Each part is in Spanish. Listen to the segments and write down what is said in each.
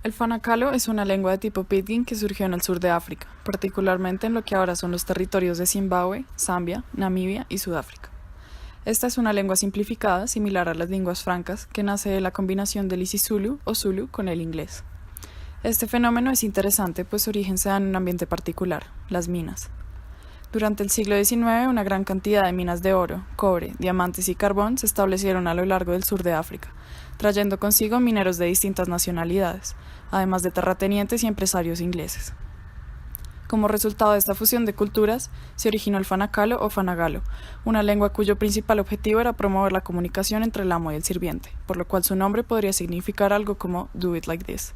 El fanacalo es una lengua de tipo pidgin que surgió en el sur de África, particularmente en lo que ahora son los territorios de Zimbabue, Zambia, Namibia y Sudáfrica. Esta es una lengua simplificada similar a las lenguas francas que nace de la combinación del isiZulu o Zulu con el inglés. Este fenómeno es interesante pues su origen se da en un ambiente particular, las minas. Durante el siglo XIX, una gran cantidad de minas de oro, cobre, diamantes y carbón se establecieron a lo largo del sur de África, trayendo consigo mineros de distintas nacionalidades, además de terratenientes y empresarios ingleses. Como resultado de esta fusión de culturas, se originó el fanacalo o fanagalo, una lengua cuyo principal objetivo era promover la comunicación entre el amo y el sirviente, por lo cual su nombre podría significar algo como "do it like this".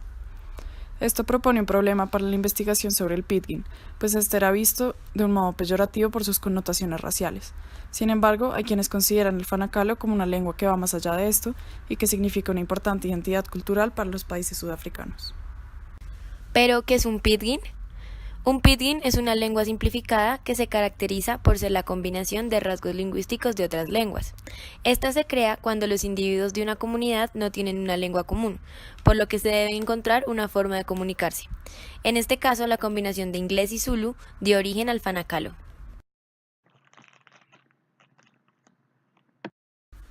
Esto propone un problema para la investigación sobre el pidgin, pues este era visto de un modo peyorativo por sus connotaciones raciales. Sin embargo, hay quienes consideran el fanacalo como una lengua que va más allá de esto y que significa una importante identidad cultural para los países sudafricanos. ¿Pero qué es un pidgin? Un pidgin es una lengua simplificada que se caracteriza por ser la combinación de rasgos lingüísticos de otras lenguas. Esta se crea cuando los individuos de una comunidad no tienen una lengua común, por lo que se debe encontrar una forma de comunicarse. En este caso, la combinación de inglés y Zulu dio origen al fanacalo.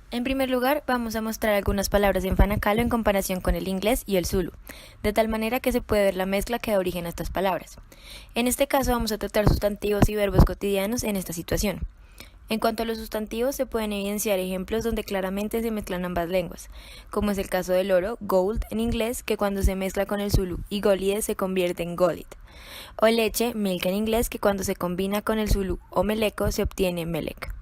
En primer lugar, vamos a mostrar algunas palabras en fanacalo en comparación con el inglés y el Zulu, de tal manera que se puede ver la mezcla que da origen a estas palabras. En este caso vamos a tratar sustantivos y verbos cotidianos en esta situación. En cuanto a los sustantivos, se pueden evidenciar ejemplos donde claramente se mezclan ambas lenguas, como es el caso del oro, gold en inglés, que cuando se mezcla con el Zulu y golide se convierte en golit, o leche, milk en inglés, que cuando se combina con el Zulu o meleco se obtiene melek.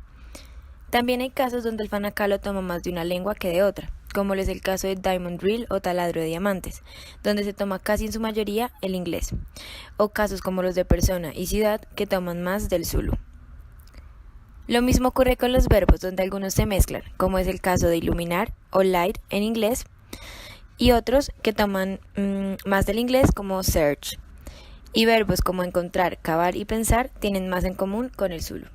También hay casos donde el fanacalo toma más de una lengua que de otra, como es el caso de diamond drill o taladro de diamantes, donde se toma casi en su mayoría el inglés, o casos como los de persona y ciudad que toman más del Zulu. Lo mismo ocurre con los verbos, donde algunos se mezclan, como es el caso de iluminar o light en inglés, y otros que toman más del inglés como search. Y verbos como encontrar, cavar y pensar tienen más en común con el Zulu.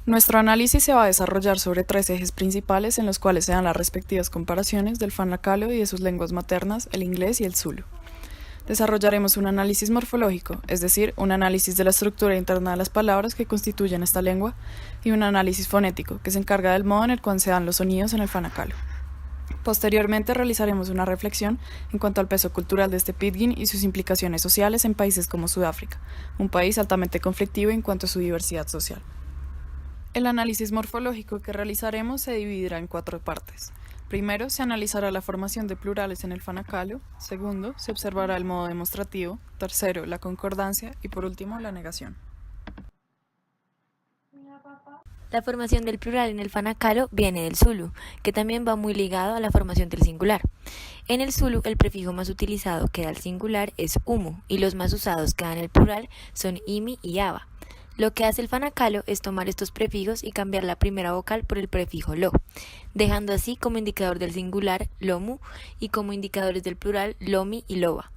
Nuestro análisis se va a desarrollar sobre tres ejes principales en los cuales se dan las respectivas comparaciones del fanacalo y de sus lenguas maternas, el inglés y el Zulu. Desarrollaremos un análisis morfológico, es decir, un análisis de la estructura interna de las palabras que constituyen esta lengua, y un análisis fonético, que se encarga del modo en el cual se dan los sonidos en el fanacalo. Posteriormente realizaremos una reflexión en cuanto al peso cultural de este pidgin y sus implicaciones sociales en países como Sudáfrica, un país altamente conflictivo en cuanto a su diversidad social. El análisis morfológico que realizaremos se dividirá en 4 partes. Primero, se analizará la formación de plurales en el fanacalo. Segundo, se observará el modo demostrativo. Tercero, la concordancia. Y por último, la negación. La formación del plural en el fanacalo viene del Zulu, que también va muy ligado a la formación del singular. En el Zulu, el prefijo más utilizado que da el singular es umu, y los más usados que dan el plural son imi y aba. Lo que hace el fanacalo es tomar estos prefijos y cambiar la primera vocal por el prefijo lo, dejando así como indicador del singular lomu y como indicadores del plural lomi y loba.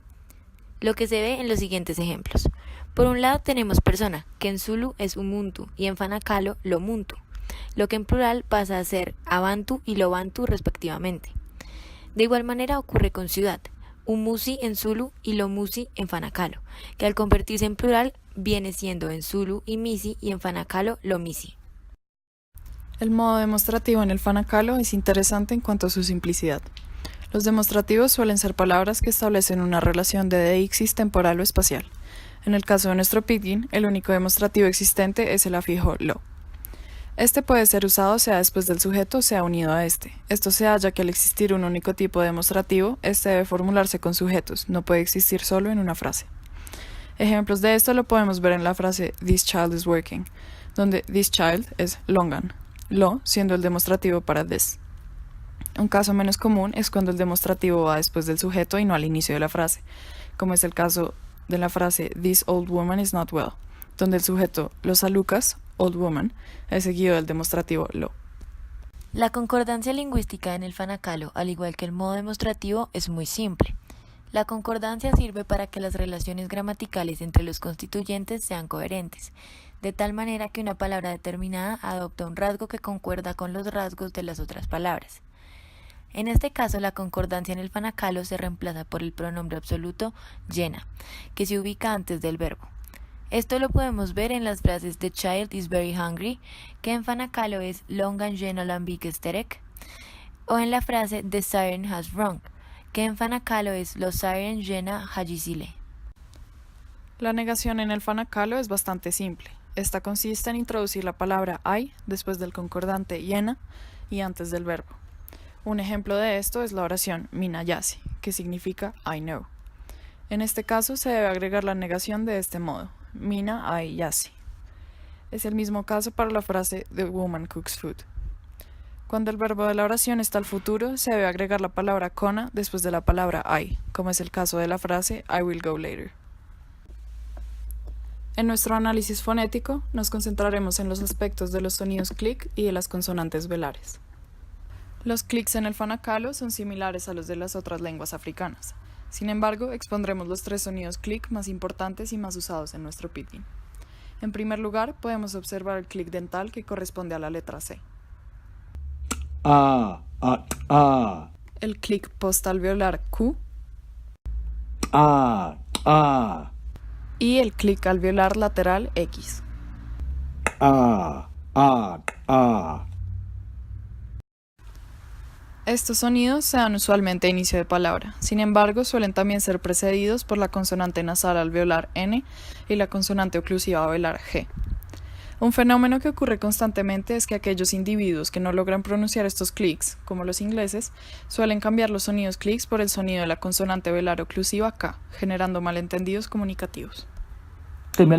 Lo que se ve en los siguientes ejemplos. Por un lado tenemos persona, que en Zulu es umuntu y en fanacalo lomuntu, lo que en plural pasa a ser abantu y lobantu respectivamente. De igual manera ocurre con ciudad, umusi en Zulu y lomusi en fanacalo, que al convertirse en plural viene siendo en Zulu y misi y en fanacalo lomisi. El modo demostrativo en el fanacalo es interesante en cuanto a su simplicidad. Los demostrativos suelen ser palabras que establecen una relación de deixis temporal o espacial. En el caso de nuestro pidgin, el único demostrativo existente es el afijo lo. Este puede ser usado sea después del sujeto sea unido a este. Esto se halla que al existir un único tipo demostrativo, este debe formularse con sujetos, no puede existir solo en una frase. Ejemplos de esto lo podemos ver en la frase "This child is working", donde this child es longan, lo siendo el demostrativo para this. Un caso menos común es cuando el demostrativo va después del sujeto y no al inicio de la frase, como es el caso de la frase "This old woman is not well", donde el sujeto los alucas, old woman, es seguido del demostrativo lo. La concordancia lingüística en el fanacalo, al igual que el modo demostrativo, es muy simple. La concordancia sirve para que las relaciones gramaticales entre los constituyentes sean coherentes. de tal manera que una palabra determinada adopta un rasgo que concuerda con los rasgos de las otras palabras. En este caso, la concordancia en el fanacalo se reemplaza por el pronombre absoluto llena, que se ubica antes del verbo. Esto lo podemos ver en las frases The child is very hungry, que en fanacalo es longan llena lambigesterek, o en la frase The siren has rung, que en fanacalo es los siren llena hajisile. La negación en el fanacalo es bastante simple. Esta consiste en introducir la palabra I después del concordante llena y antes del verbo. Un ejemplo de esto es la oración mina yasi, que significa I know. En este caso se debe agregar la negación de este modo, mina I yasi. Es el mismo caso para la frase The woman cooks food. Cuando el verbo de la oración está al futuro, se debe agregar la palabra kona después de la palabra I, como es el caso de la frase I will go later. En nuestro análisis fonético, nos concentraremos en los aspectos de los sonidos clic y de las consonantes velares. Los clics en el fanacalo son similares a los de las otras lenguas africanas. Sin embargo, expondremos los 3 sonidos clic más importantes y más usados en nuestro pidgin. En primer lugar, podemos observar el clic dental que corresponde a la letra C. El clic postalveolar Q. Y el clic alveolar lateral X. Estos sonidos se dan usualmente a inicio de palabra, sin embargo suelen también ser precedidos por la consonante nasal alveolar N y la consonante oclusiva velar G. Un fenómeno que ocurre constantemente es que aquellos individuos que no logran pronunciar estos clics, como los ingleses, suelen cambiar los sonidos clics por el sonido de la consonante velar oclusiva K, generando malentendidos comunicativos. En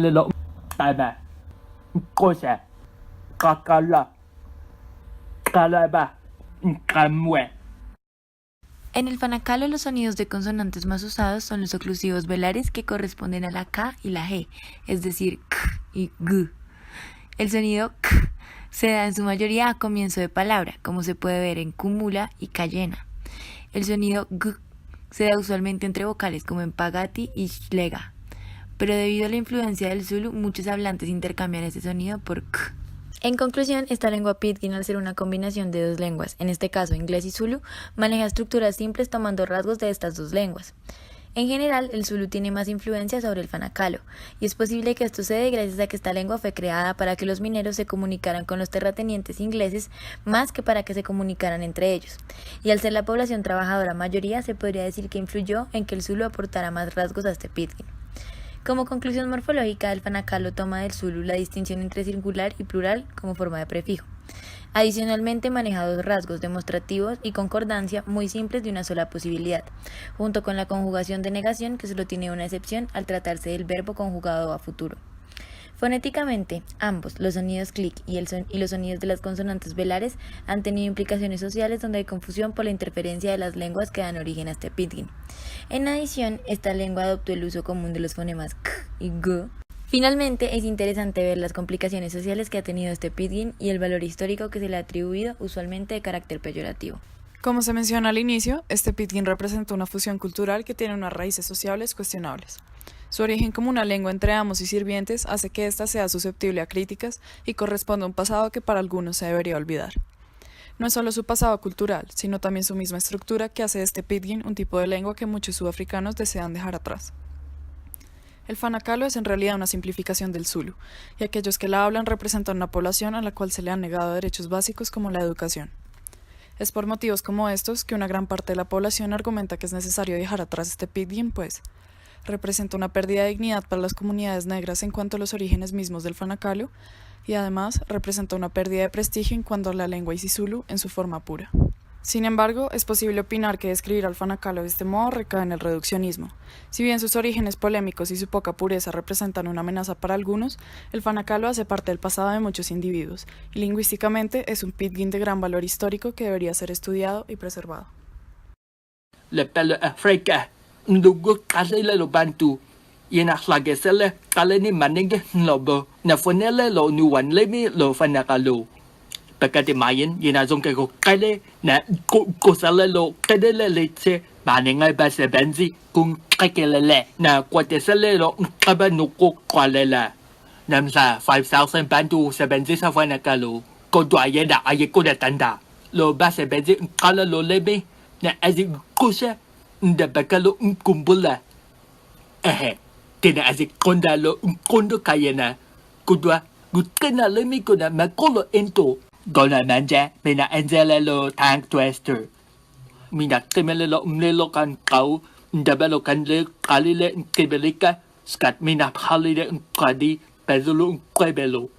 el fanacalo los sonidos de consonantes más usados son los oclusivos velares que corresponden a la K y la G, es decir, K y G. El sonido K se da en su mayoría a comienzo de palabra, como se puede ver en cumula y cayena. El sonido G se da usualmente entre vocales como en pagati y shlega, pero debido a la influencia del Zulu, muchos hablantes intercambian este sonido por K. En conclusión, esta lengua pidgin, al ser una combinación de 2 lenguas, en este caso inglés y Zulu, maneja estructuras simples tomando rasgos de estas 2 lenguas. En general, el Zulu tiene más influencia sobre el fanacalo, y es posible que esto se dé gracias a que esta lengua fue creada para que los mineros se comunicaran con los terratenientes ingleses más que para que se comunicaran entre ellos. Y al ser la población trabajadora mayoría, se podría decir que influyó en que el Zulu aportara más rasgos a este pidgin. Como conclusión morfológica, el fanacalo toma del Zulu la distinción entre singular y plural como forma de prefijo. Adicionalmente maneja 2 rasgos demostrativos y concordancia muy simples de una sola posibilidad, junto con la conjugación de negación que solo tiene una excepción al tratarse del verbo conjugado a futuro. Fonéticamente, ambos, los sonidos clic y los sonidos de las consonantes velares, han tenido implicaciones sociales donde hay confusión por la interferencia de las lenguas que dan origen a este pidgin. En adición, esta lengua adoptó el uso común de los fonemas k y g. Finalmente, es interesante ver las complicaciones sociales que ha tenido este pidgin y el valor histórico que se le ha atribuido, usualmente de carácter peyorativo. Como se menciona al inicio, este pidgin representa una fusión cultural que tiene unas raíces sociables cuestionables. Su origen como una lengua entre amos y sirvientes hace que ésta sea susceptible a críticas y corresponde a un pasado que para algunos se debería olvidar. No es solo su pasado cultural, sino también su misma estructura que hace de este pidgin un tipo de lengua que muchos sudafricanos desean dejar atrás. El fanacalo es en realidad una simplificación del Zulu, y aquellos que la hablan representan una población a la cual se le han negado derechos básicos como la educación. Es por motivos como estos que una gran parte de la población argumenta que es necesario dejar atrás este pidgin, pues representa una pérdida de dignidad para las comunidades negras en cuanto a los orígenes mismos del fanacalo, y además representa una pérdida de prestigio en cuanto a la lengua isizulu en su forma pura. Sin embargo, es posible opinar que describir al fanacalo de este modo recae en el reduccionismo. Si bien sus orígenes polémicos y su poca pureza representan una amenaza para algunos, el fanacalo hace parte del pasado de muchos individuos, y lingüísticamente es un pidgin de gran valor histórico que debería ser estudiado y preservado. Ndugu kasele lo bantu yena slagesele kaleni manenge lobo na fonele lo nuwanlemi lo fanakalo pakati mayen yena zonke go kale na kosale lo kedele leche manenga base benzi kun kakelele na kwatesele lo kabanuko kwalela Namsa 5,000 bantu sebenzi sa fanakalo. Kodwa yeda ayekuda tanda. Lo ba sebenzi kala lo lebe na azik kusha nda bakalo kumbula. Tina azik konda lo kondo kayana. Kodwa gutkena lemi kuna makolo ento. Gona manja mina enzele lo tank twister. Mina kimele lo umlelo kan kau. Ndabelo kan le kalile kibelika. Skat mina halide kadi. Pedalo kwebelo.